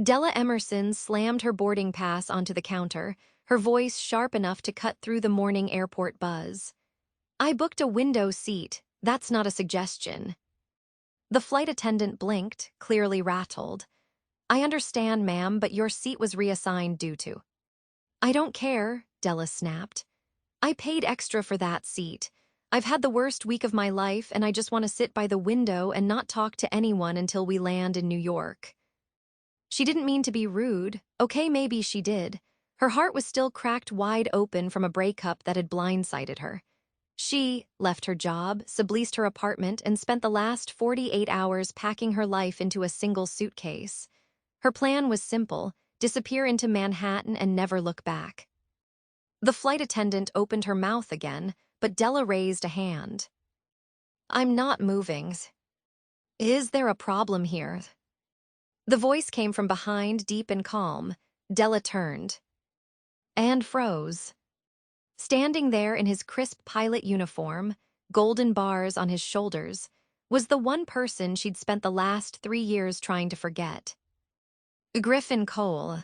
Della Emerson slammed her boarding pass onto the counter, her voice sharp enough to cut through the morning airport buzz. I booked a window seat. That's not a suggestion. The flight attendant blinked, clearly rattled. I understand, ma'am, but your seat was reassigned due to. I don't care, Della snapped. I paid extra for that seat. I've had the worst week of my life, and I just want to sit by the window and not talk to anyone until we land in New York. She didn't mean to be rude. Okay, maybe she did. Her heart was still cracked wide open from a breakup that had blindsided her. She left her job, subleased her apartment, and spent the last 48 hours packing her life into a single suitcase. Her plan was simple: disappear into Manhattan and never look back. The flight attendant opened her mouth again, but Della raised a hand. I'm not moving. Is there a problem here? The voice came from behind, deep and calm. Della turned. And froze. Standing there in his crisp pilot uniform, golden bars on his shoulders, was the one person she'd spent the last 3 years trying to forget. Griffin Cole.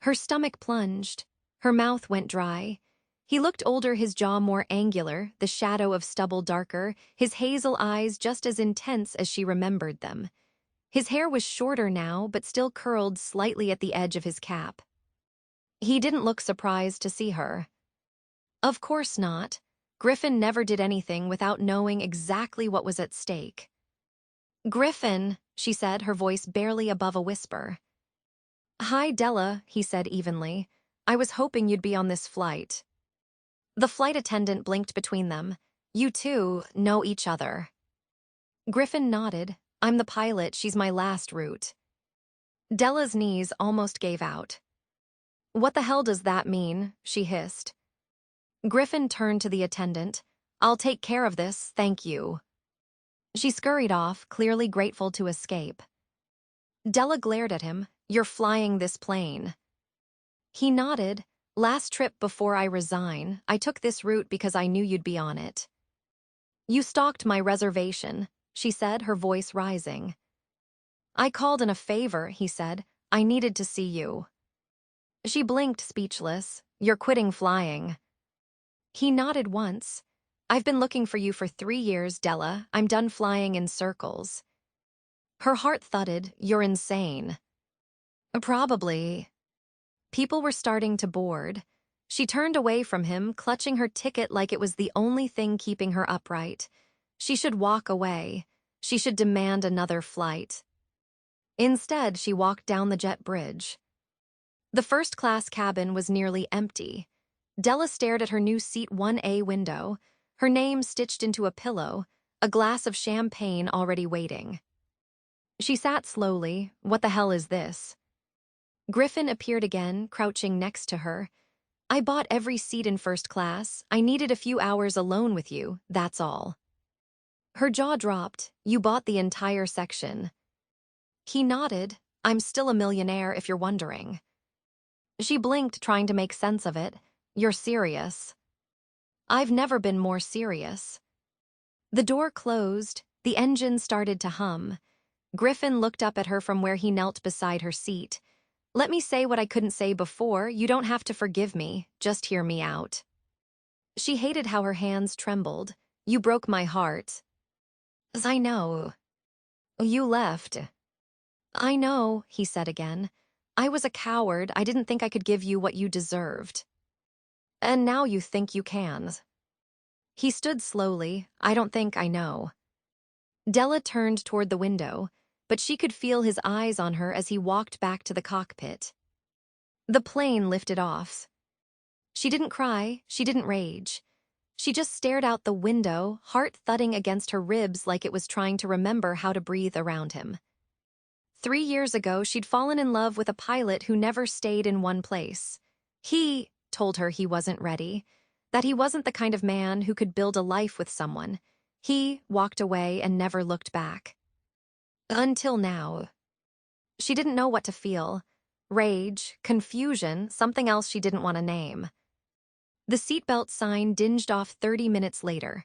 Her stomach plunged. Her mouth went dry. He looked older, his jaw more angular, the shadow of stubble darker, his hazel eyes just as intense as she remembered them. His hair was shorter now, but still curled slightly at the edge of his cap. He didn't look surprised to see her. Of course not. Griffin never did anything without knowing exactly what was at stake. Griffin, she said, her voice barely above a whisper. Hi, Della, he said evenly. I was hoping you'd be on this flight. The flight attendant blinked between them. You two know each other. Griffin nodded. I'm the pilot, she's my last route. Della's knees almost gave out. What the hell does that mean? She hissed. Griffin turned to the attendant. I'll take care of this, thank you. She scurried off, clearly grateful to escape. Della glared at him. You're flying this plane. He nodded. Last trip before I resign, I took this route because I knew you'd be on it. You stalked my reservation, she said, her voice rising. I called in a favor, he said. I needed to see you. She blinked, speechless. You're quitting flying. He nodded once. I've been looking for you for 3 years, Della. I'm done flying in circles. Her heart thudded. You're insane. Probably. People were starting to board. She turned away from him, clutching her ticket like it was the only thing keeping her upright. She should walk away. She should demand another flight. Instead, she walked down the jet bridge. The first-class cabin was nearly empty. Della stared at her new seat 1A window, her name stitched into a pillow, a glass of champagne already waiting. She sat slowly. What the hell is this? Griffin appeared again, crouching next to her. I bought every seat in first class. I needed a few hours alone with you, that's all. Her jaw dropped. You bought the entire section. He nodded. I'm still a millionaire, if you're wondering. She blinked, trying to make sense of it. You're serious. I've never been more serious. The door closed. The engine started to hum. Griffin looked up at her from where he knelt beside her seat. Let me say what I couldn't say before. You don't have to forgive me. Just hear me out. She hated how her hands trembled. You broke my heart. I know. You left. I know, he said again. I was a coward. I didn't think I could give you what you deserved. And now you think you can. He stood slowly. I don't think I know. Della turned toward the window, but she could feel his eyes on her as he walked back to the cockpit. The plane lifted off. She didn't cry, she didn't rage. She just stared out the window, heart thudding against her ribs like it was trying to remember how to breathe around him. 3 years ago, she'd fallen in love with a pilot who never stayed in one place. He told her he wasn't ready, that he wasn't the kind of man who could build a life with someone. He walked away and never looked back. Until now. She didn't know what to feel. Rage, confusion, something else she didn't want to name. The seatbelt sign dinged off 30 minutes later.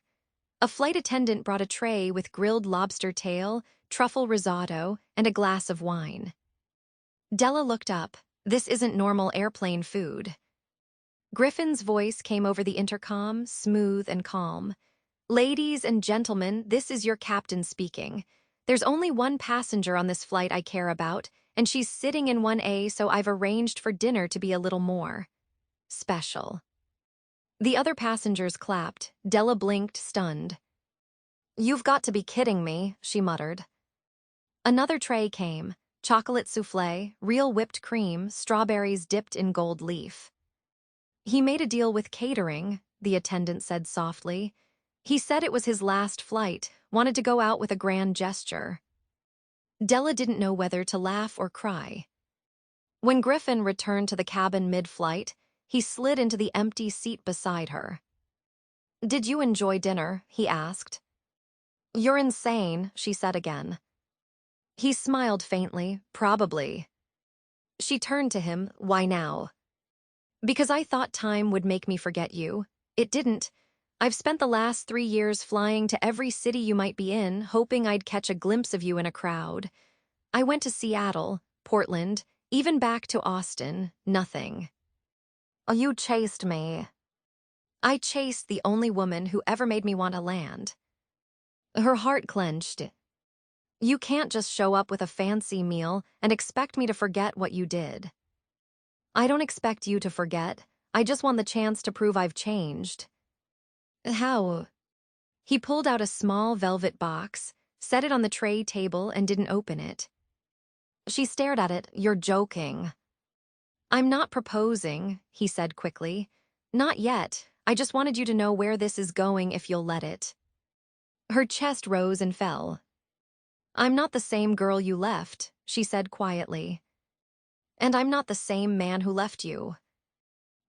A flight attendant brought a tray with grilled lobster tail, truffle risotto, and a glass of wine. Della looked up. This isn't normal airplane food. Griffin's voice came over the intercom, smooth and calm. Ladies and gentlemen, this is your captain speaking. There's only one passenger on this flight I care about, and she's sitting in 1A, so I've arranged for dinner to be a little more special. The other passengers clapped. Della blinked, stunned. You've got to be kidding me, she muttered. Another tray came. Chocolate souffle, real whipped cream, strawberries dipped in gold leaf. He made a deal with catering, the attendant said softly. He said it was his last flight, wanted to go out with a grand gesture. Della didn't know whether to laugh or cry. When Griffin returned to the cabin mid-flight, he slid into the empty seat beside her. Did you enjoy dinner? He asked. You're insane, she said again. He smiled faintly. Probably. She turned to him. Why now? Because I thought time would make me forget you. It didn't. I've spent the last 3 years flying to every city you might be in, hoping I'd catch a glimpse of you in a crowd. I went to Seattle, Portland, even back to Austin. Nothing. Oh, you chased me. I chased the only woman who ever made me want to land. Her heart clenched. You can't just show up with a fancy meal and expect me to forget what you did. I don't expect you to forget. I just want the chance to prove I've changed. How? He pulled out a small velvet box, set it on the tray table, and didn't open it. She stared at it. You're joking. I'm not proposing, he said quickly. Not yet. I just wanted you to know where this is going if you'll let it. Her chest rose and fell. I'm not the same girl you left, she said quietly. And I'm not the same man who left you.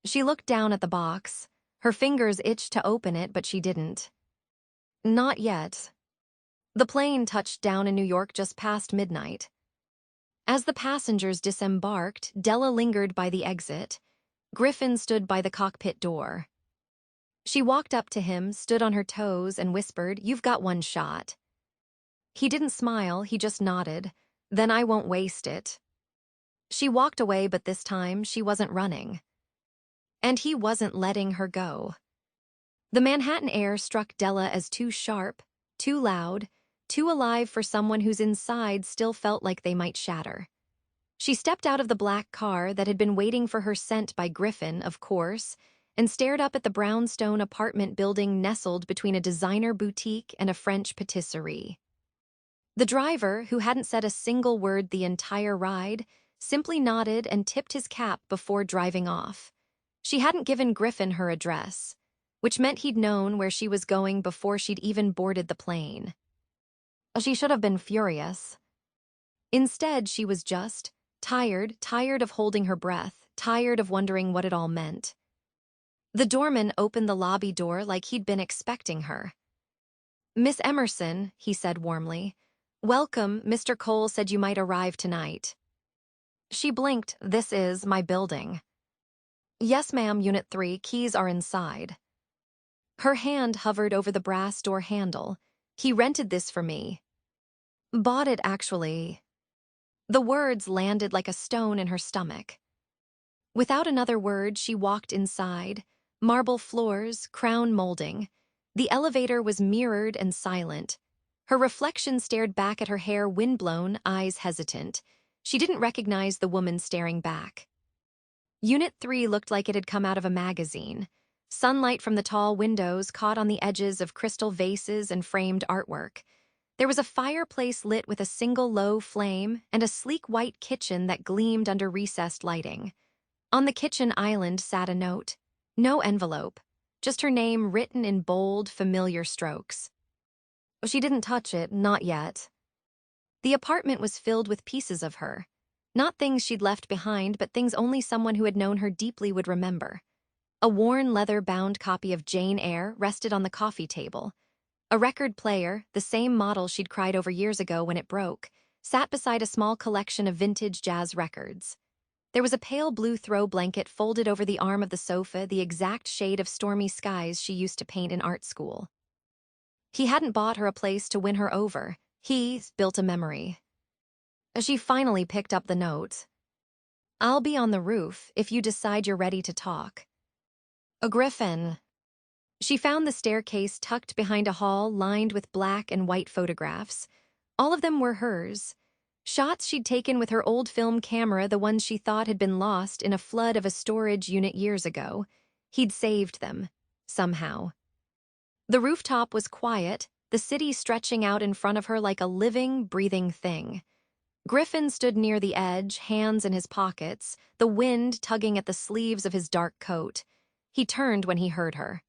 She looked down at the box. Her fingers itched to open it, but she didn't. Not yet. The plane touched down in New York just past midnight. As the passengers disembarked, Della lingered by the exit. Griffin stood by the cockpit door. She walked up to him, stood on her toes, and whispered, You've got one shot. He didn't smile, he just nodded. Then I won't waste it. She walked away, but this time she wasn't running. And he wasn't letting her go. The Manhattan air struck Della as too sharp, too loud, too alive for someone whose insides still felt like they might shatter. She stepped out of the black car that had been waiting for her sent by Griffin, of course, and stared up at the brownstone apartment building nestled between a designer boutique and a French patisserie. The driver, who hadn't said a single word the entire ride, simply nodded and tipped his cap before driving off. She hadn't given Griffin her address, which meant he'd known where she was going before she'd even boarded the plane. She should have been furious. Instead, she was just tired of holding her breath, tired of wondering what it all meant. The doorman opened the lobby door like he'd been expecting her. Miss Emerson, he said warmly. Welcome, Mr. Cole said you might arrive tonight. She blinked. This is my building. Yes, ma'am, Unit 3, keys are inside. Her hand hovered over the brass door handle. He rented this for me. Bought it, actually. The words landed like a stone in her stomach. Without another word, she walked inside. Marble floors, crown molding. The elevator was mirrored and silent. Her reflection stared back at her hair windblown, eyes hesitant. She didn't recognize the woman staring back. Unit 3 looked like it had come out of a magazine. Sunlight from the tall windows caught on the edges of crystal vases and framed artwork. There was a fireplace lit with a single low flame and a sleek white kitchen that gleamed under recessed lighting. On the kitchen island sat a note. No envelope, just her name written in bold, familiar strokes. She didn't touch it, not yet. The apartment was filled with pieces of her. Not things she'd left behind, but things only someone who had known her deeply would remember. A worn leather-bound copy of Jane Eyre rested on the coffee table. A record player, the same model she'd cried over years ago when it broke, sat beside a small collection of vintage jazz records. There was a pale blue throw blanket folded over the arm of the sofa, the exact shade of stormy skies she used to paint in art school. He hadn't bought her a place to win her over. He built a memory. She finally picked up the note. I'll be on the roof if you decide you're ready to talk. A griffin. She found the staircase tucked behind a hall lined with black and white photographs. All of them were hers. Shots she'd taken with her old film camera, the ones she thought had been lost in a flood of a storage unit years ago. He'd saved them, somehow. The rooftop was quiet, the city stretching out in front of her like a living, breathing thing. Griffin stood near the edge, hands in his pockets, the wind tugging at the sleeves of his dark coat. He turned when he heard her.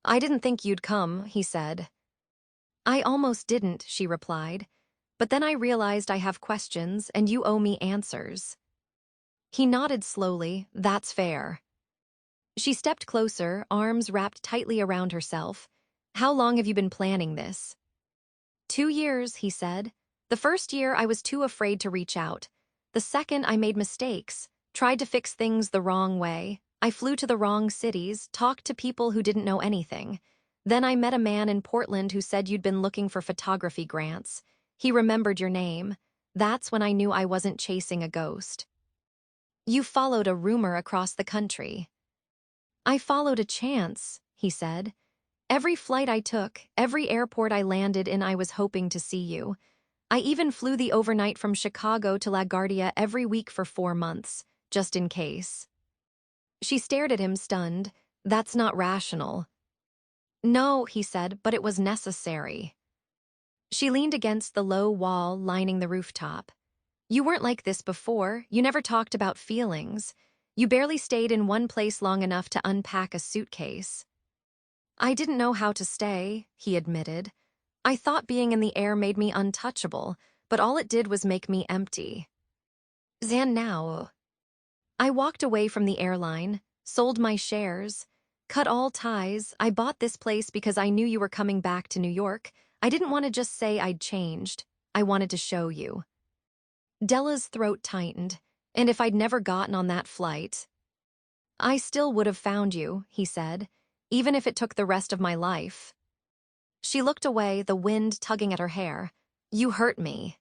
"I didn't think you'd come," he said. "I almost didn't," she replied. "But then I realized I have questions, and you owe me answers." He nodded slowly. "That's fair." She stepped closer, arms wrapped tightly around herself. "How long have you been planning this?" 2 years, he said. "The first year I was too afraid to reach out. The second I made mistakes, tried to fix things the wrong way. I flew to the wrong cities, talked to people who didn't know anything. Then I met a man in Portland who said you'd been looking for photography grants. He remembered your name. That's when I knew I wasn't chasing a ghost." "You followed a rumor across the country." "I followed a chance," he said. "Every flight I took, every airport I landed in, I was hoping to see you. I even flew the overnight from Chicago to LaGuardia every week for 4 months, just in case." She stared at him, stunned. "That's not rational." "No," he said, "but it was necessary." She leaned against the low wall lining the rooftop. "You weren't like this before. You never talked about feelings. You barely stayed in one place long enough to unpack a suitcase." "I didn't know how to stay," he admitted. "I thought being in the air made me untouchable, but all it did was make me empty." "Zan now." "I walked away from the airline, sold my shares, cut all ties. I bought this place because I knew you were coming back to New York. I didn't want to just say I'd changed. I wanted to show you." Della's throat tightened. "And if I'd never gotten on that flight?" "I still would have found you," he said, "even if it took the rest of my life." She looked away, the wind tugging at her hair. "You hurt me."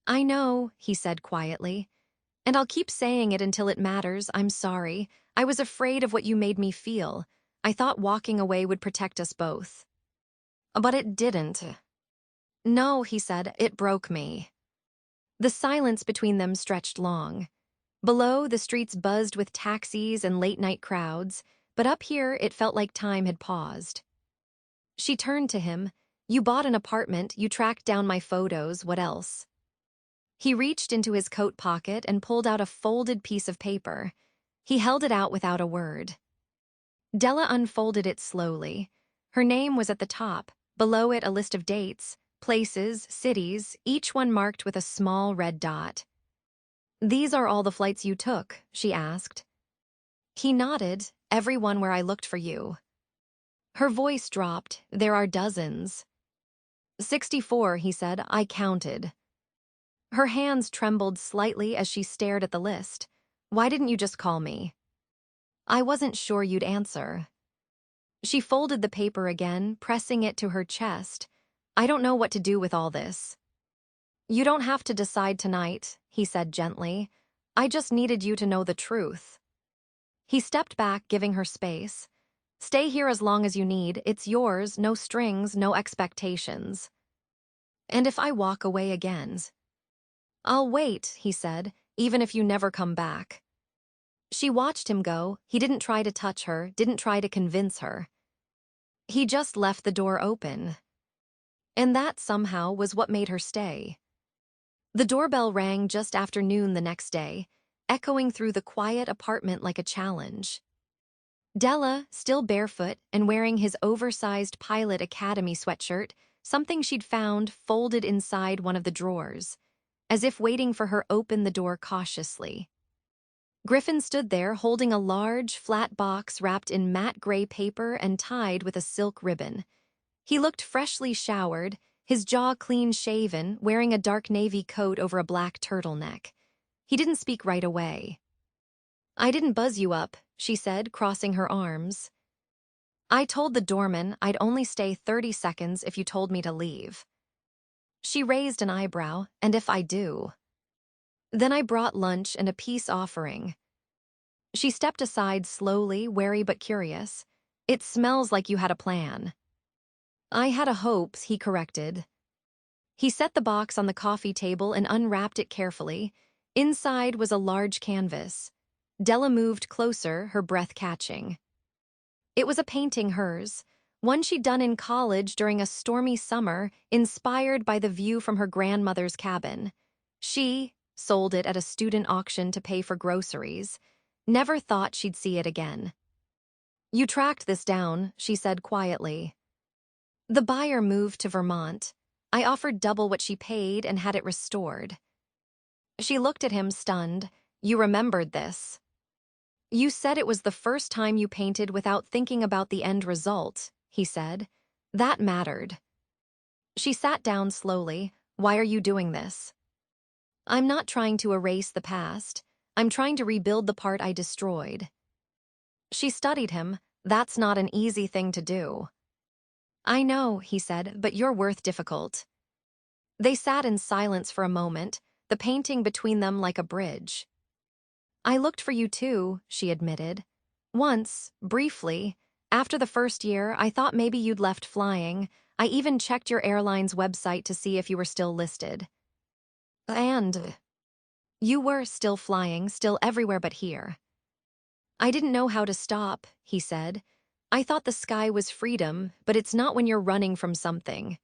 "I know," he said quietly. "And I'll keep saying it until it matters. I'm sorry. I was afraid of what you made me feel. I thought walking away would protect us both." "But it didn't." "No," he said, "it broke me." The silence between them stretched long. Below, the streets buzzed with taxis and late-night crowds, but up here it felt like time had paused. She turned to him. "You bought an apartment, you tracked down my photos, what else?" He reached into his coat pocket and pulled out a folded piece of paper. He held it out without a word. Della unfolded it slowly. Her name was at the top, below it a list of dates, places, cities, each one marked with a small red dot. "These are all the flights you took?" she asked. He nodded. "Every one where I looked for you." Her voice dropped. "There are dozens." 64, he said. "I counted." Her hands trembled slightly as she stared at the list. "Why didn't you just call me?" "I wasn't sure you'd answer." She folded the paper again, pressing it to her chest. "I don't know what to do with all this." "You don't have to decide tonight," he said gently. "I just needed you to know the truth." He stepped back, giving her space. "Stay here as long as you need. It's yours, no strings, no expectations." "And if I walk away again?" "I'll wait," he said, "even if you never come back." She watched him go. He didn't try to touch her, didn't try to convince her. He just left the door open. And that, somehow, was what made her stay. The doorbell rang just after noon the next day, echoing through the quiet apartment like a challenge. Della, still barefoot and wearing his oversized Pilot Academy sweatshirt, something she'd found folded inside one of the drawers, as if waiting for her, opened the door cautiously. Griffin stood there holding a large, flat box wrapped in matte gray paper and tied with a silk ribbon. He looked freshly showered, his jaw clean-shaven, wearing a dark navy coat over a black turtleneck. He didn't speak right away. "I didn't buzz you up," she said, crossing her arms. "I told the doorman I'd only stay 30 seconds if you told me to leave." She raised an eyebrow. "And if I do?" Then I brought lunch and a peace offering. She stepped aside slowly, wary but curious. It smells like you had a plan. I had a hopes, he corrected. He set the box on the coffee table and unwrapped it carefully. Inside was a large canvas. Della moved closer, her breath catching. It was a painting hers, one she'd done in college during a stormy summer, inspired by the view from her grandmother's cabin. She sold it at a student auction to pay for groceries. Never thought she'd see it again. You tracked this down, she said quietly. The buyer moved to Vermont. I offered double what she paid and had it restored. She looked at him, stunned. You remembered this. You said it was the first time you painted without thinking about the end result, he said. That mattered. She sat down slowly. Why are you doing this? I'm not trying to erase the past. I'm trying to rebuild the part I destroyed. She studied him. That's not an easy thing to do. I know, he said, but you're worth difficult. They sat in silence for a moment, the painting between them like a bridge. I looked for you too, she admitted. Once, briefly. After the first year, I thought maybe you'd left flying. I even checked your airline's website to see if you were still listed. And you were still flying, still everywhere but here. I didn't know how to stop, he said. I thought the sky was freedom, but it's not when you're running from something.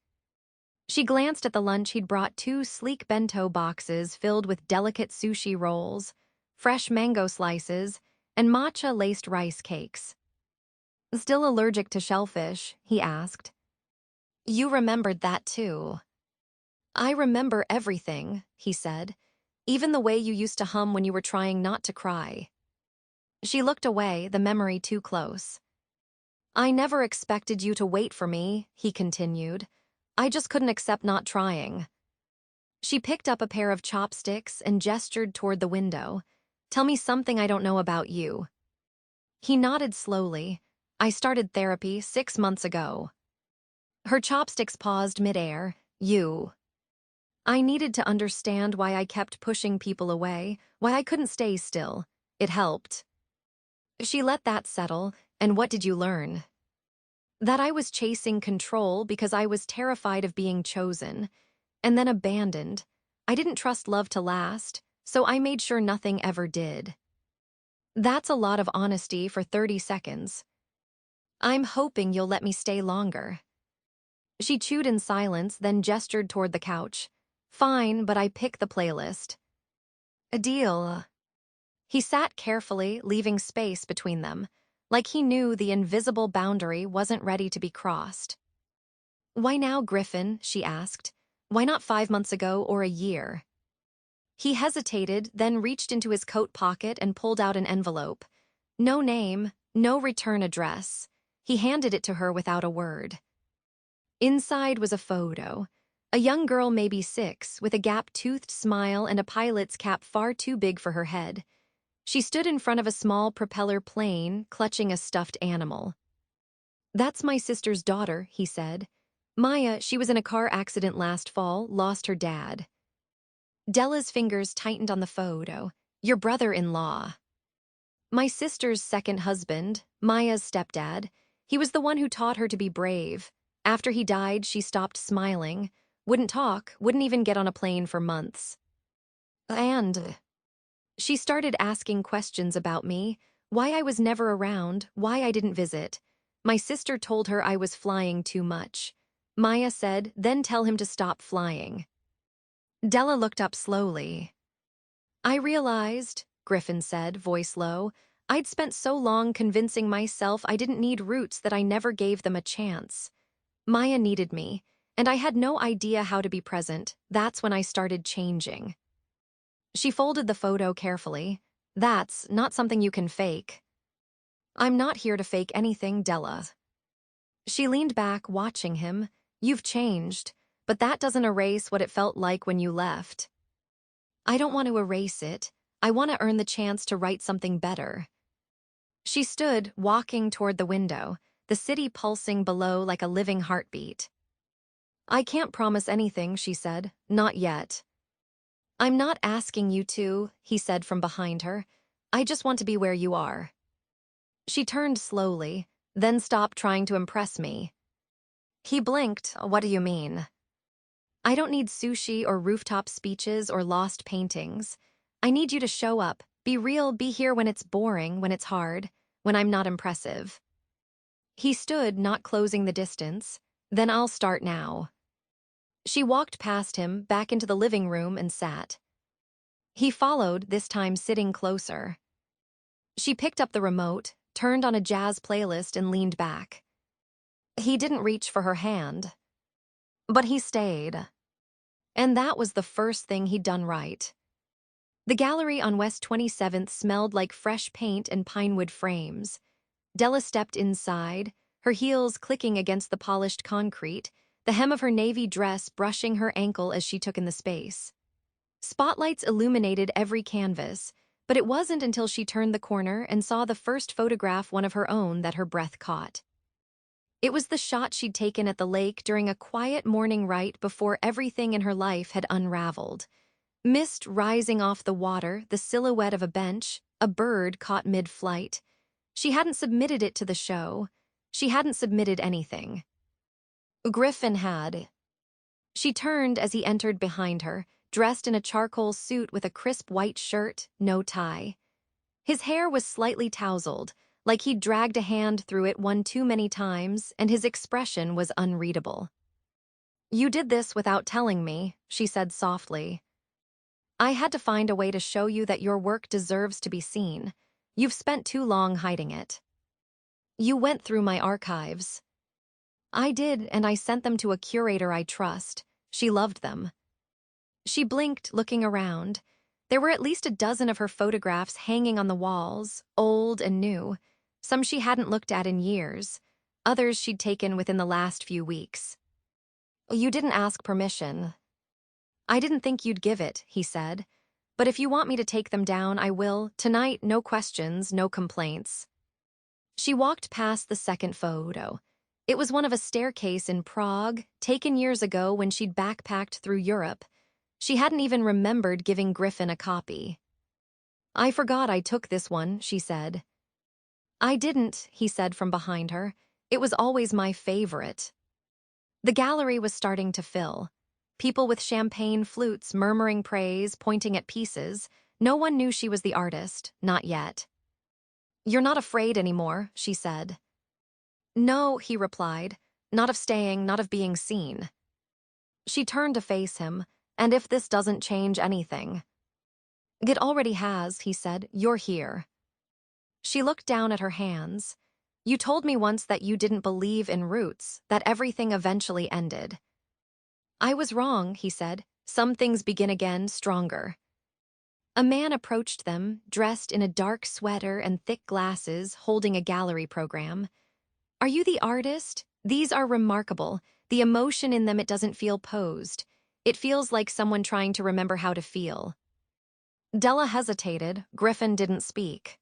She glanced at the lunch he'd brought, 2 sleek bento boxes filled with delicate sushi rolls, fresh mango slices, and matcha-laced rice cakes. Still allergic to shellfish, he asked. You remembered that too. I remember everything, he said, even the way you used to hum when you were trying not to cry. She looked away, the memory too close. I never expected you to wait for me, he continued. I just couldn't accept not trying. She picked up a pair of chopsticks and gestured toward the window. Tell me something I don't know about you. He nodded slowly. I started therapy 6 months ago. Her chopsticks paused midair. You. I needed to understand why I kept pushing people away, why I couldn't stay still. It helped. She let that settle. And what did you learn? That I was chasing control because I was terrified of being chosen, and then abandoned. I didn't trust love to last, so I made sure nothing ever did. That's a lot of honesty for 30 seconds. I'm hoping you'll let me stay longer. She chewed in silence, then gestured toward the couch. Fine, but I pick the playlist. A deal. He sat carefully, leaving space between them, like he knew the invisible boundary wasn't ready to be crossed. Why now, Griffin? She asked. Why not 5 months ago or a year? He hesitated, then reached into his coat pocket and pulled out an envelope. No name, no return address. He handed it to her without a word. Inside was a photo. A young girl, maybe 6, with a gap-toothed smile and a pilot's cap far too big for her head. She stood in front of a small propeller plane, clutching a stuffed animal. That's my sister's daughter, he said. Maya, she was in a car accident last fall, lost her dad. Della's fingers tightened on the photo. Your brother-in-law. My sister's second husband, Maya's stepdad. He was the one who taught her to be brave. After he died, she stopped smiling. Wouldn't talk, wouldn't even get on a plane for months. And she started asking questions about me, why I was never around, why I didn't visit. My sister told her I was flying too much. Maya said, then tell him to stop flying. Della looked up slowly. I realized, Griffin said, voice low, I'd spent so long convincing myself I didn't need roots that I never gave them a chance. Maya needed me, and I had no idea how to be present. That's when I started changing. She folded the photo carefully. That's not something you can fake. I'm not here to fake anything, Della. She leaned back, watching him. You've changed, but that doesn't erase what it felt like when you left. I don't want to erase it. I want to earn the chance to write something better. She stood, walking toward the window, the city pulsing below like a living heartbeat. I can't promise anything, she said. Not yet. I'm not asking you to, he said from behind her. I just want to be where you are. She turned slowly, then stopped trying to impress me. He blinked. What do you mean? I don't need sushi or rooftop speeches or lost paintings. I need you to show up, be real, be here when it's boring, when it's hard, when I'm not impressive. He stood, not closing the distance. Then I'll start now. She walked past him, back into the living room, and sat. He followed, this time sitting closer. She picked up the remote, turned on a jazz playlist, and leaned back. He didn't reach for her hand. But he stayed. And that was the first thing he'd done right. The gallery on West 27th smelled like fresh paint and pinewood frames. Della stepped inside, her heels clicking against the polished concrete, the hem of her navy dress brushing her ankle as she took in the space. Spotlights illuminated every canvas, but it wasn't until she turned the corner and saw the first photograph, one of her own, that her breath caught. It was the shot she'd taken at the lake during a quiet morning right before everything in her life had unraveled. Mist rising off the water, the silhouette of a bench, a bird caught mid-flight. She hadn't submitted it to the show. She hadn't submitted anything. Griffin had. She turned as he entered behind her, dressed in a charcoal suit with a crisp white shirt, no tie. His hair was slightly tousled, like he'd dragged a hand through it one too many times, and his expression was unreadable. You did this without telling me, she said softly. I had to find a way to show you that your work deserves to be seen. You've spent too long hiding it. You went through my archives. I did, and I sent them to a curator I trust. She loved them. She blinked, looking around. There were at least a dozen of her photographs hanging on the walls, old and new. Some she hadn't looked at in years, others she'd taken within the last few weeks. You didn't ask permission. I didn't think you'd give it, he said. But if you want me to take them down, I will. Tonight, no questions, no complaints. She walked past the second photo. It was one of a staircase in Prague, taken years ago when she'd backpacked through Europe. She hadn't even remembered giving Griffin a copy. I forgot I took this one, she said. I didn't, he said from behind her. It was always my favorite. The gallery was starting to fill. People with champagne flutes murmuring praise, pointing at pieces. No one knew she was the artist, not yet. You're not afraid anymore, she said. No, he replied. Not of staying, not of being seen. She turned to face him. And if this doesn't change anything. It already has, he said. You're here. She looked down at her hands. You told me once that you didn't believe in roots, that everything eventually ended. I was wrong, he said. Some things begin again, stronger. A man approached them, dressed in a dark sweater and thick glasses, holding a gallery program. Are you the artist? These are remarkable. The emotion in them, it doesn't feel posed. It feels like someone trying to remember how to feel. Della hesitated. Griffin didn't speak.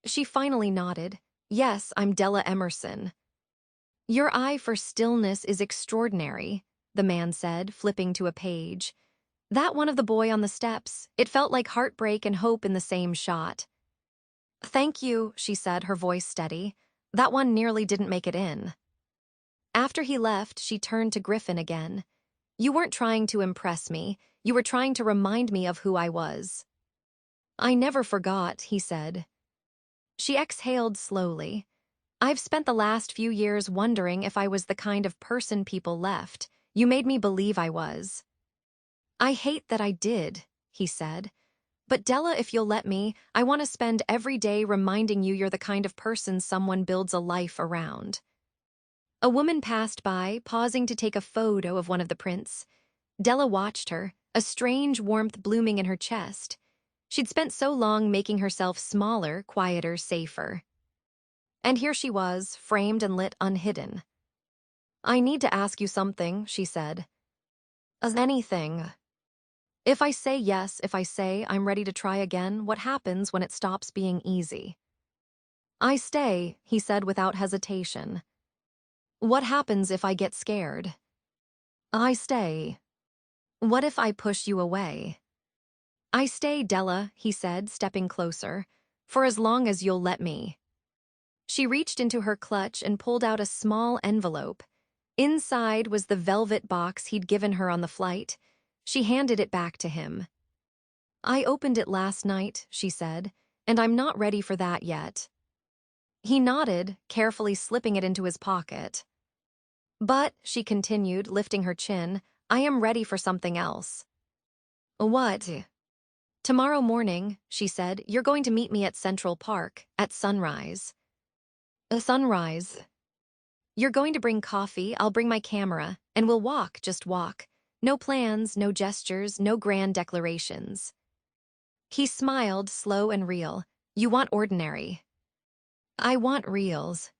She finally nodded. Yes, I'm Della Emerson. Your eye for stillness is extraordinary, the man said, flipping to a page. That one of the boy on the steps. It felt like heartbreak and hope in the same shot. Thank you, she said, her voice steady. That one nearly didn't make it in. After he left, she turned to Griffin again. You weren't trying to impress me. You were trying to remind me of who I was. I never forgot, he said. She exhaled slowly. I've spent the last few years wondering if I was the kind of person people left. You made me believe I was. I hate that I did, he said. But Della, if you'll let me, I want to spend every day reminding you you're the kind of person someone builds a life around. A woman passed by, pausing to take a photo of one of the prints. Della watched her, a strange warmth blooming in her chest. She'd spent so long making herself smaller, quieter, safer. And here she was, framed and lit, unhidden. I need to ask you something, she said. As anything. If I say yes, if I say I'm ready to try again, what happens when it stops being easy? I stay, he said without hesitation. What happens if I get scared? I stay. What if I push you away? I stay, Della, he said, stepping closer. For as long as you'll let me. She reached into her clutch and pulled out a small envelope. Inside was the velvet box he'd given her on the flight. She handed it back to him. I opened it last night, she said, and I'm not ready for that yet. He nodded, carefully slipping it into his pocket. But, she continued, lifting her chin, I am ready for something else. What? Tomorrow morning, she said, you're going to meet me at Central Park, at sunrise. Sunrise. You're going to bring coffee, I'll bring my camera, and we'll walk, just walk. No plans, no gestures, no grand declarations. He smiled, slow and real. You want ordinary. I want reals.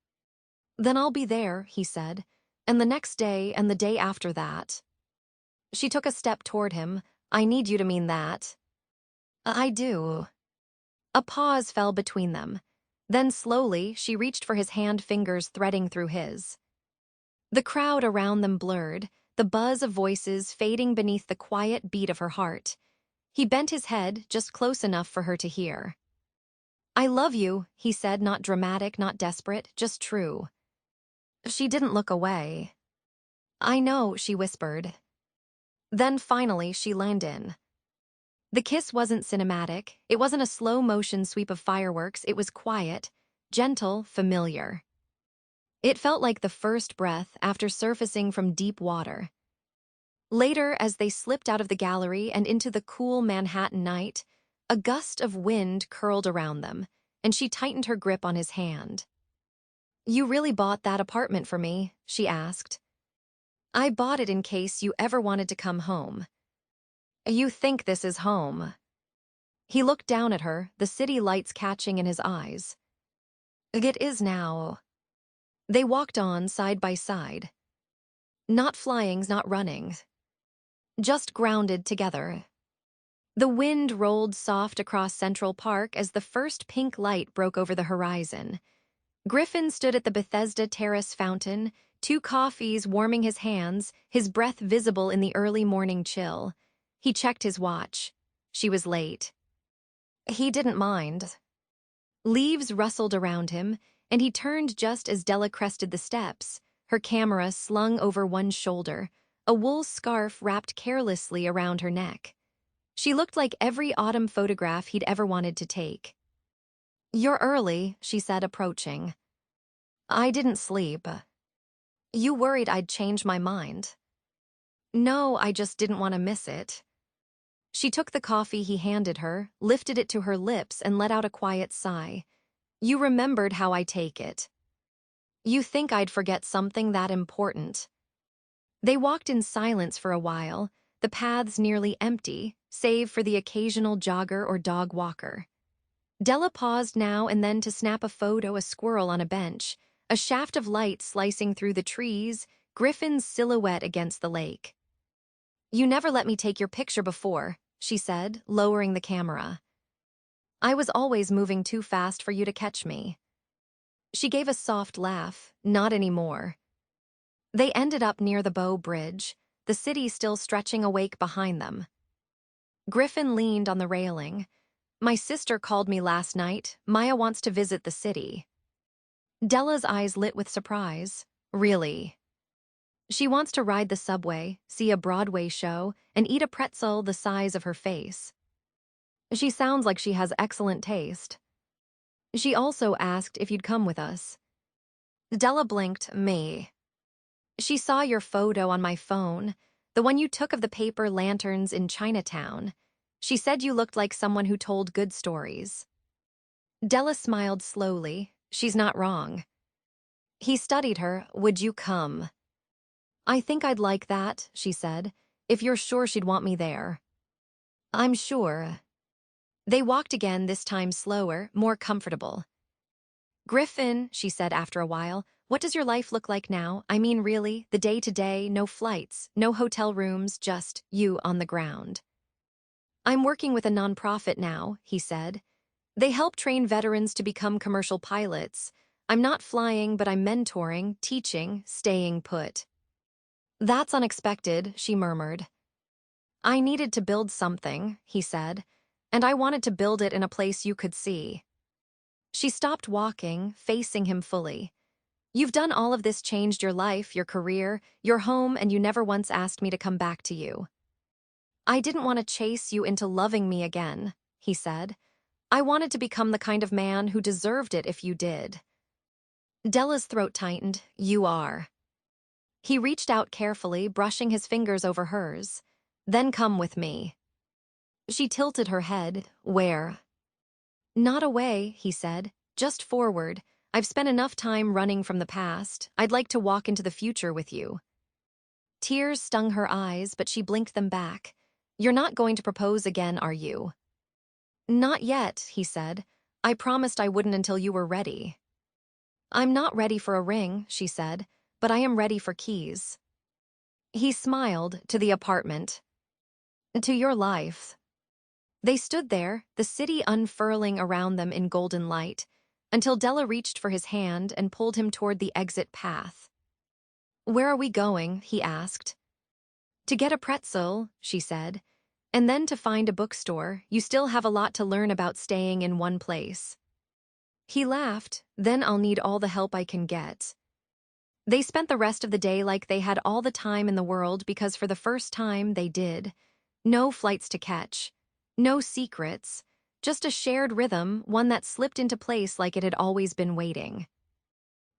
Then I'll be there, he said, and the next day and the day after that. She took a step toward him. I need you to mean that. I do. A pause fell between them. Then slowly, she reached for his hand, fingers threading through his. The crowd around them blurred, the buzz of voices fading beneath the quiet beat of her heart. He bent his head, just close enough for her to hear. I love you, he said, not dramatic, not desperate, just true. She didn't look away. I know, she whispered. Then finally, she leaned in. The kiss wasn't cinematic, it wasn't a slow-motion sweep of fireworks, it was quiet, gentle, familiar. It felt like the first breath after surfacing from deep water. Later, as they slipped out of the gallery and into the cool Manhattan night, a gust of wind curled around them, and she tightened her grip on his hand. You really bought that apartment for me, she asked. I bought it in case you ever wanted to come home. You think this is home. He looked down at her, the city lights catching in his eyes. It is now. They walked on side by side. Not flyings, not running. Just grounded together. The wind rolled soft across Central Park as the first pink light broke over the horizon. Griffin stood at the Bethesda Terrace fountain, 2 coffees warming his hands, his breath visible in the early morning chill. He checked his watch. She was late. He didn't mind. Leaves rustled around him, and he turned just as Della crested the steps, her camera slung over one shoulder, a wool scarf wrapped carelessly around her neck. She looked like every autumn photograph he'd ever wanted to take. You're early, she said, approaching. I didn't sleep. You worried I'd change my mind? No, I just didn't want to miss it. She took the coffee he handed her, lifted it to her lips, and let out a quiet sigh. You remembered how I take it. You think I'd forget something that important. They walked in silence for a while, the paths nearly empty, save for the occasional jogger or dog walker. Della paused now and then to snap a photo, a squirrel on a bench, a shaft of light slicing through the trees, Griffin's silhouette against the lake. You never let me take your picture before, she said, lowering the camera. I was always moving too fast for you to catch me. She gave a soft laugh, not anymore. They ended up near the Bow Bridge, the city still stretching awake behind them. Griffin leaned on the railing. My sister called me last night. Maya wants to visit the city. Della's eyes lit with surprise. Really? She wants to ride the subway, see a Broadway show, and eat a pretzel the size of her face. She sounds like she has excellent taste. She also asked if you'd come with us. Della blinked. Me. She saw your photo on my phone, the one you took of the paper lanterns in Chinatown. She said you looked like someone who told good stories. Della smiled slowly. She's not wrong. He studied her. Would you come? I think I'd like that, she said, if you're sure she'd want me there. I'm sure. They walked again, this time slower, more comfortable. Griffin, she said after a while, what does your life look like now? I mean, really, the day-to-day, no flights, no hotel rooms, just you on the ground. I'm working with a nonprofit now, he said. They help train veterans to become commercial pilots. I'm not flying, but I'm mentoring, teaching, staying put. That's unexpected, she murmured. I needed to build something, he said. and I wanted to build it in a place you could see. She stopped walking, facing him fully. You've done all of this, changed your life, your career, your home, and you never once asked me to come back to you. I didn't want to chase you into loving me again, he said. I wanted to become the kind of man who deserved it if you did. Della's throat tightened. You are. He reached out carefully, brushing his fingers over hers. Then come with me. She tilted her head. Where? Not away, he said. Just forward. I've spent enough time running from the past. I'd like to walk into the future with you. Tears stung her eyes, but she blinked them back. You're not going to propose again, are you? Not yet, he said. I promised I wouldn't until you were ready. I'm not ready for a ring, she said, but I am ready for keys. He smiled. To the apartment. To your life. They stood there, the city unfurling around them in golden light, until Della reached for his hand and pulled him toward the exit path. Where are we going? He asked. To get a pretzel, she said, and then to find a bookstore. You still have a lot to learn about staying in one place. He laughed. Then I'll need all the help I can get. They spent the rest of the day like they had all the time in the world because for the first time they did. No flights to catch. No secrets. Just a shared rhythm, one that slipped into place like it had always been waiting.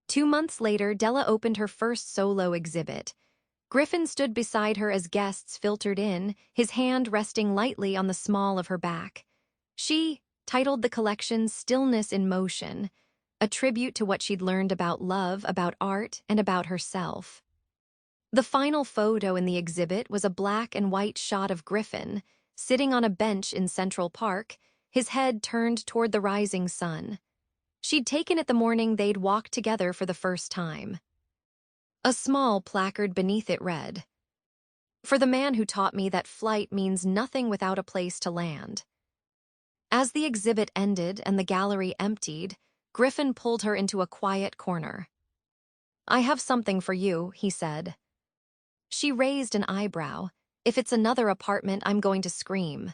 2 months later, Della opened her first solo exhibit. Griffin stood beside her as guests filtered in, his hand resting lightly on the small of her back. She titled the collection Stillness in Motion, a tribute to what she'd learned about love, about art, and about herself. The final photo in the exhibit was a black and white shot of Griffin, sitting on a bench in Central Park, his head turned toward the rising sun. She'd taken it the morning they'd walked together for the first time. A small placard beneath it read, "For the man who taught me that flight means nothing without a place to land." As the exhibit ended and the gallery emptied, Griffin pulled her into a quiet corner. I have something for you, he said. She raised an eyebrow. If it's another apartment, I'm going to scream.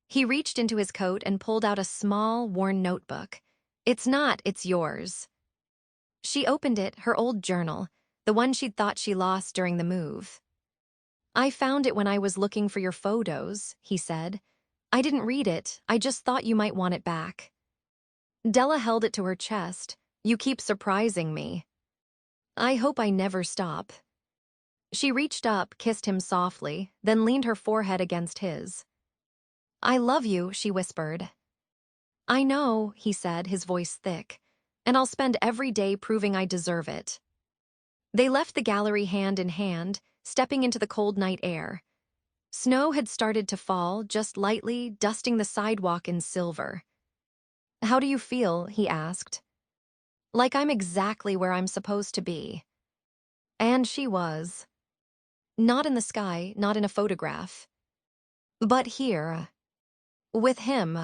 He reached into his coat and pulled out a small, worn notebook. It's not, it's yours. She opened it, her old journal, the one she'd thought she lost during the move. I found it when I was looking for your photos, he said. I didn't read it, I just thought you might want it back. Della held it to her chest. You keep surprising me. I hope I never stop. She reached up, kissed him softly, then leaned her forehead against his. I love you, she whispered. I know, he said, his voice thick, and I'll spend every day proving I deserve it. They left the gallery hand in hand, stepping into the cold night air. Snow had started to fall, just lightly, dusting the sidewalk in silver. How do you feel? He asked. Like I'm exactly where I'm supposed to be. And she was. Not in the sky, not in a photograph. But here. With him.